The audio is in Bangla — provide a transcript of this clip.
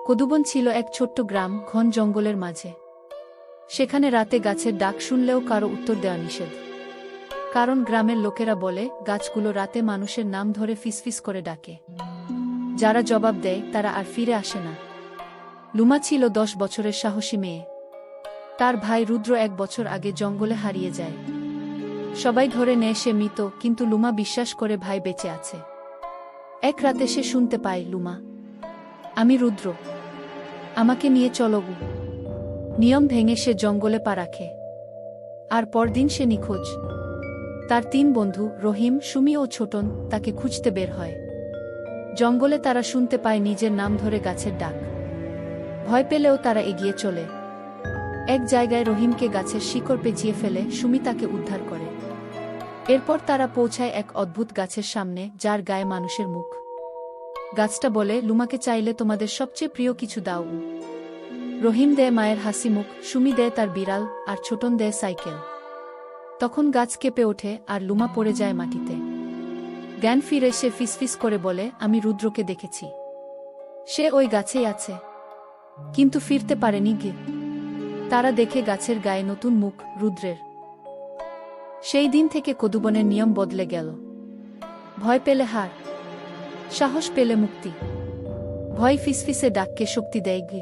কদুবন ছিল এক ছোট্ট গ্রাম ঘন জঙ্গলের মাঝে। সেখানে রাতে গাছের ডাক শুনলেও কারো উত্তর দেওয়া নিষেধ। কারণ গ্রামের লোকেরা বলে গাছগুলো রাতে মানুষের নাম ধরে ফিসফিস করে ডাকে। যারা জবাব দেয় তারা আর ফিরে আসে না। লুমা ছিল 10 বছরের সাহসী মেয়ে। তার ভাই রুদ্র 1 বছর আগে জঙ্গলে হারিয়ে যায়। সবাই ধরে নেয় সে মৃত, কিন্তু লুমা বিশ্বাস করে ভাই বেঁচে আছে। এক রাতে সে শুনতে পায়, লুমা, আমি রুদ্র, আমাকে নিয়ে চলো গো। নিয়ম ভেঙে সে জঙ্গলে পা রাখে। আর পরদিন সে নিখোঁজ। তার 3 বন্ধু রহিম, সুমি ও ছোটন তাকে খুঁজতে বের হয়। জঙ্গলে তারা শুনতে পায় নিজের নাম ধরে গাছের ডাক। ভয় পেলেও তারা এগিয়ে চলে। এক জায়গায় রহিমকে গাছের শিকড় পেঁচিয়ে ফেলে সুমি তাকে উদ্ধার করে। এরপর তারা পৌঁছায় এক অদ্ভুত গাছের সামনে, যার গায়ে মানুষের মুখ। গাছটা বলে, লুমাকে চাইলে তোমাদের সবচেয়ে প্রিয় কিছু দাও। রহিম দেয় মায়ের হাসি মুখ, সুমি দেয় তার বিড়াল, আর ছোটন দেয় সাইকেল। তখন গাছ কেঁপে ওঠে আর লুমা পড়ে যায় মাটিতে। জ্ঞান ফিরে সে ফিসফিস করে বলে, আমি রুদ্রকে দেখেছি। সে ওই গাছেই আছে। কিন্তু ফিরতে পারেনি গে। তারা দেখে গাছের গায়ে নতুন মুখ, রুদ্রের। সেই দিন থেকে কদুবনের নিয়ম বদলে গেল। ভয় পেলে হার, সাহস পেলে মুক্তি। ভয় ফিসফিসে ডাককে শক্তি দেয় গে।